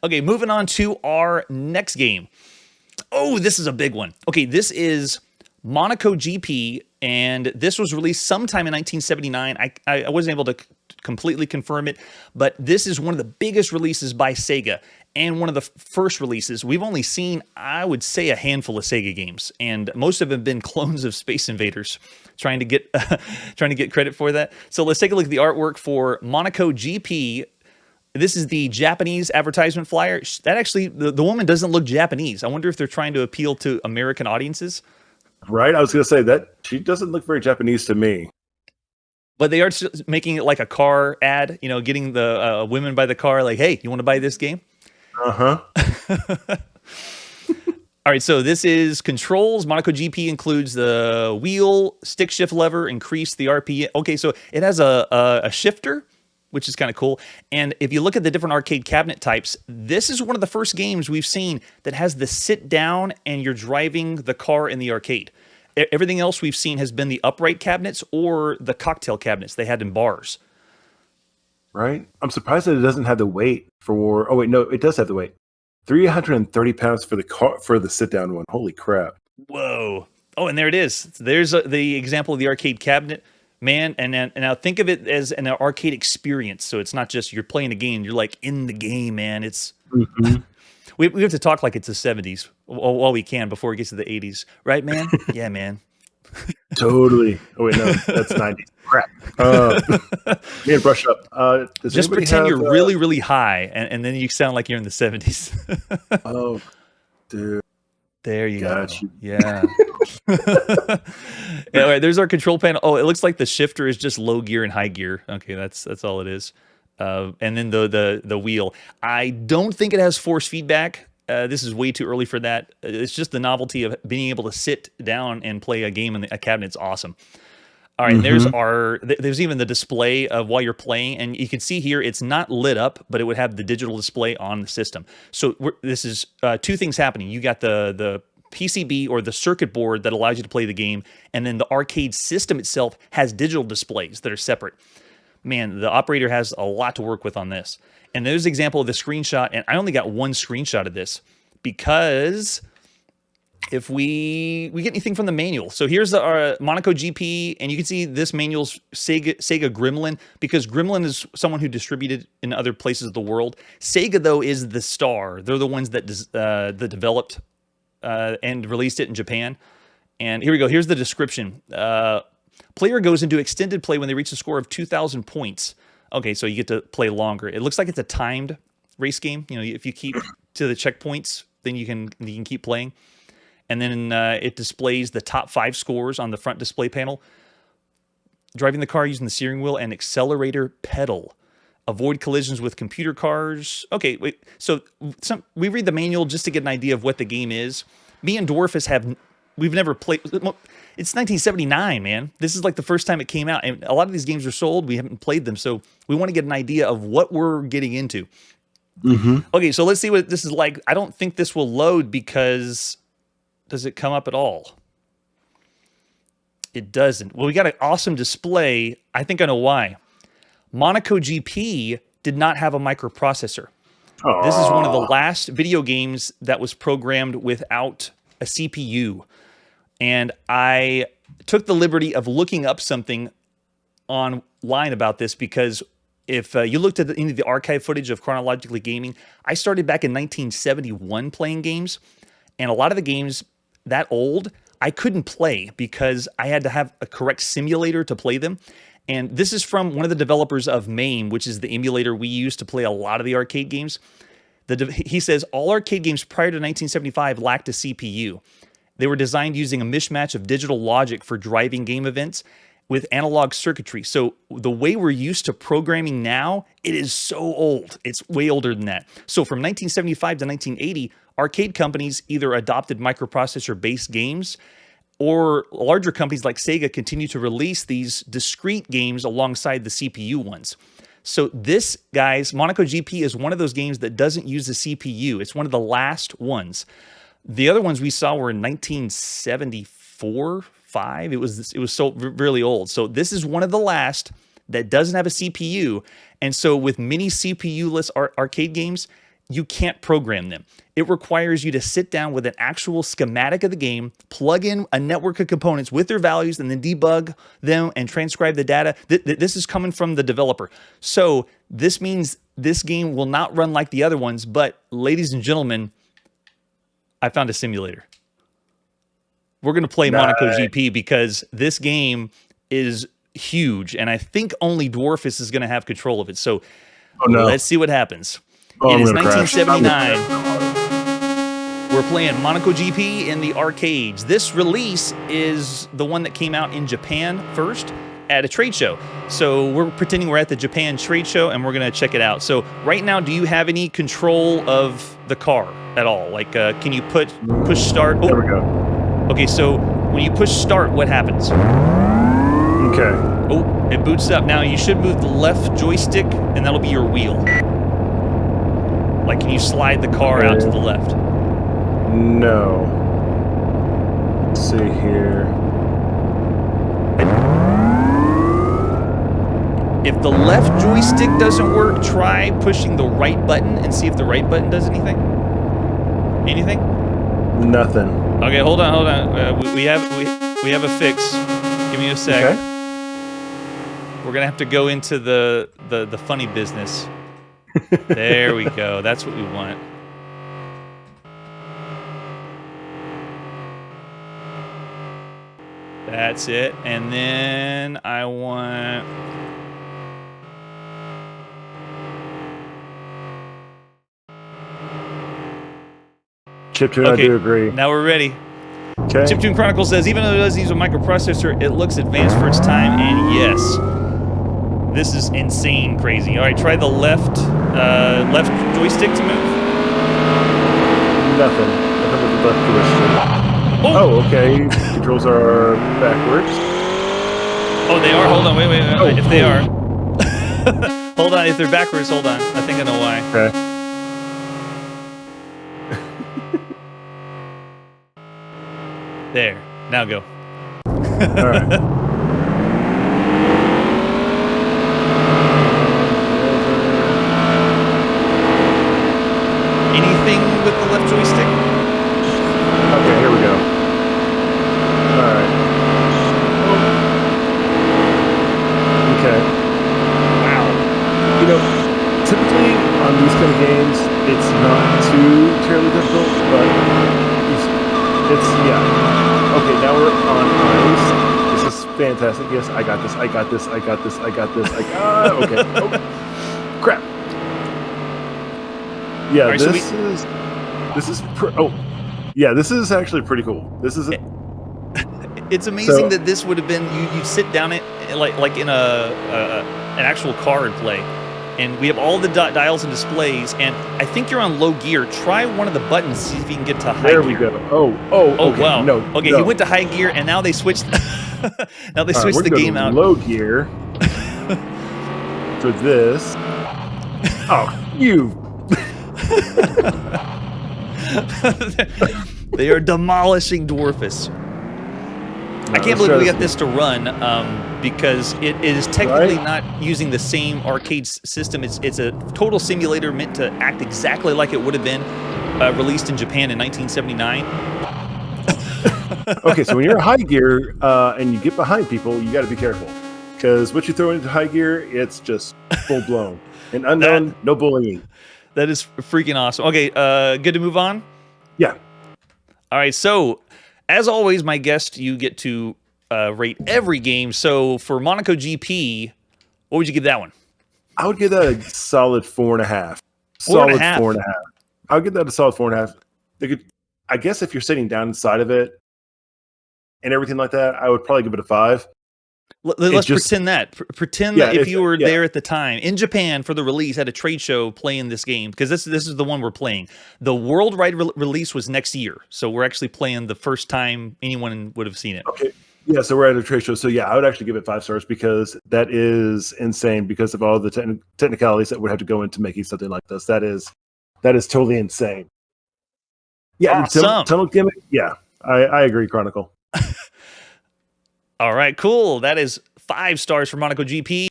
Okay, moving on to our next game. Oh, this is a big one. Okay, this is Monaco GP, and this was released sometime in 1979. I wasn't able to completely confirm it, but this is one of the biggest releases by Sega and one of the first releases. We've only seen, I would say, a handful of Sega games, and most of them have been clones of Space Invaders. Trying to get credit for that. So let's take a look at the artwork for Monaco GP. This is the Japanese advertisement flyer. That actually, the woman doesn't look Japanese. I wonder if they're trying to appeal to American audiences. Right? I was going to say that she doesn't look very Japanese to me. But they are making it like a car ad, you know, getting the women by the car, like, hey, you want to buy this game? Uh-huh. All right, so this is controls. Monaco GP includes the wheel, stick shift lever, increase the RPM. Okay, so it has a shifter, which is kind of cool. And if you look at the different arcade cabinet types, this is one of the first games we've seen that has the sit down and you're driving the car in the arcade. Everything else we've seen has been the upright cabinets or the cocktail cabinets they had in bars. Right? I'm surprised that it doesn't have the weight for... Oh, wait, no, it does have the weight. 330 pounds for the car, for the sit-down one. Holy crap. Whoa. Oh, and there it is. There's the example of the arcade cabinet. Man, and now think of it as an arcade experience. So it's not just you're playing a game, you're like in the game, man. It's we have to talk like it's the 70s while we can before it gets to the 80s. Right, man? Yeah, man. Totally. Oh, wait, no, that's 90s. Crap. Man, brush up. Just pretend you're really, really high, and then you sound like you're in the 70s. Oh, dude. There you go. You. Yeah. Yeah, right, there's our control panel. Oh, it looks like the shifter is just low gear and high gear. Okay, that's all it is. And then the wheel. I don't think it has force feedback. This is way too early for that. It's just the novelty of being able to sit down and play a game in a cabinet. It's awesome. All right, there's even the display of while you're playing, and you can see here it's not lit up, but it would have the digital display on the system. So this is two things happening. You got the PCB or the circuit board that allows you to play the game, and then the arcade system itself has digital displays that are separate. Man, the operator has a lot to work with on this. And there's an example of the screenshot, and I only got one screenshot of this because if we get anything from the manual. So here's our Monaco GP, and you can see this manual's Sega Gremlin, because Gremlin is someone who distributed in other places of the world. Sega, though, is the star. They're the ones that developed and released it in Japan. And here we go. Here's the description. Player goes into extended play when they reach a score of 2,000 points. Okay, so you get to play longer. It looks like it's a timed race game. You know, if you keep to the checkpoints, then you can keep playing. And then it displays the top 5 scores on the front display panel. Driving the car using the steering wheel and accelerator pedal. Avoid collisions with computer cars. Okay, wait. So we read the manual just to get an idea of what the game is. Me and Dwarfus we've never played. It's 1979, man. This is like the first time it came out. And a lot of these games are sold. We haven't played them. So we want to get an idea of what we're getting into. Okay, so let's see what this is like. I don't think this will load because... Does it come up at all? It doesn't. Well, we got an awesome display. I think I know why. Monaco GP did not have a microprocessor. Aww. This is one of the last video games that was programmed without a CPU. And I took the liberty of looking up something online about this because if you looked at any of the archive footage of Chronologically Gaming, I started back in 1971 playing games. And a lot of the games that old, I couldn't play because I had to have a correct simulator to play them. And this is from one of the developers of MAME, which is the emulator we use to play a lot of the arcade games. He says, all arcade games prior to 1975 lacked a CPU. They were designed using a mismatch of digital logic for driving game events with analog circuitry. So the way we're used to programming now, it is so old. It's way older than that. So from 1975 to 1980, arcade companies either adopted microprocessor-based games, or larger companies like Sega continue to release these discrete games alongside the CPU ones. So this, guys, Monaco GP is one of those games that doesn't use the CPU. It's one of the last ones. The other ones we saw were in 1974, 5. It was so really old. So this is one of the last that doesn't have a CPU. And so with many CPU-less arcade games, you can't program them. It requires you to sit down with an actual schematic of the game, plug in a network of components with their values, and then debug them and transcribe the data. This is coming from the developer. So this means this game will not run like the other ones, but ladies and gentlemen, I found a simulator. We're going to play Monaco GP because this game is huge, and I think only Dwarfus is going to have control of it. So let's see what happens. It is 1979. We're playing Monaco GP in the arcades. This release is the one that came out in Japan first at a trade show. So we're pretending we're at the Japan trade show, and we're going to check it out. So right now, do you have any control of the car at all? Like, can you push start? There we go. Okay, so when you push start, what happens? Okay. Oh, it boots up. Now you should move the left joystick, and that'll be your wheel. Like, can you slide the car out to the left? No. Let's see here. If the left joystick doesn't work, try pushing the right button and see if the right button does anything. Anything? Nothing. Okay, hold on. We have a fix. Give me a sec. Okay. We're gonna have to go into the funny business. There we go. That's what we want. That's it. And then I want... Chiptune, I do agree. Now we're ready. Okay. Chiptune Chronicle says, even though it does use a microprocessor, it looks advanced for its time, and yes, this is insane crazy. All right, try the left joystick to move. Nothing with the left joystick. Oh, okay. Controls are backwards. Oh, they are? Hold on, wait. If they are. Hold on, if they're backwards, hold on. I think I know why. Okay. There. Now go. All right. Anything with the left joystick? Okay, here we go. All right. Okay. Wow. You know, typically on these kind of games, it's not too terribly difficult, but it's okay, now we're on ice. This is fantastic. Yes, I got this. Okay. Oh, crap. Yeah, right, this is actually pretty cool. This is It's amazing that this would have been you sit down it like in an actual car and play. And we have all the dials and displays, and I think you're on low gear. Try one of the buttons, see if you can get to high gear. There we go. Okay. Wow. No. He went to high gear, and now they switched. Now they switched the game out. Low gear for this. Oh, you! They are demolishing Dwarfus. I can't believe we got this to run because it is technically not using the same arcade system. It's a total simulator meant to act exactly like it would have been released in Japan in 1979. Okay, so when you're in high gear and you get behind people, you got to be careful because what you throw into high gear, it's just full blown. And unknown, no bullying. That is freaking awesome. Okay, good to move on? Yeah. All right, so as always, my guest, you get to rate every game. So for Monaco GP, what would you give that one? I would give that a solid 4.5. Solid 4.5. I would give that a solid 4.5. I guess if you're sitting down inside of it and everything like that, I would probably give it a 5. Let's pretend that. Pretend that if you were there at the time in Japan for the release at a trade show playing this game, because this is the one we're playing. The worldwide release was next year, so we're actually playing the first time anyone would have seen it. Okay. Yeah, so we're at a trade show. So yeah, I would actually give it 5 stars because that is insane because of all the technicalities that would have to go into making something like this. That is totally insane. Yeah, awesome. Tunnel gimmick. Yeah, I agree, Chronicle. All right, cool. That is 5 stars for Monaco GP.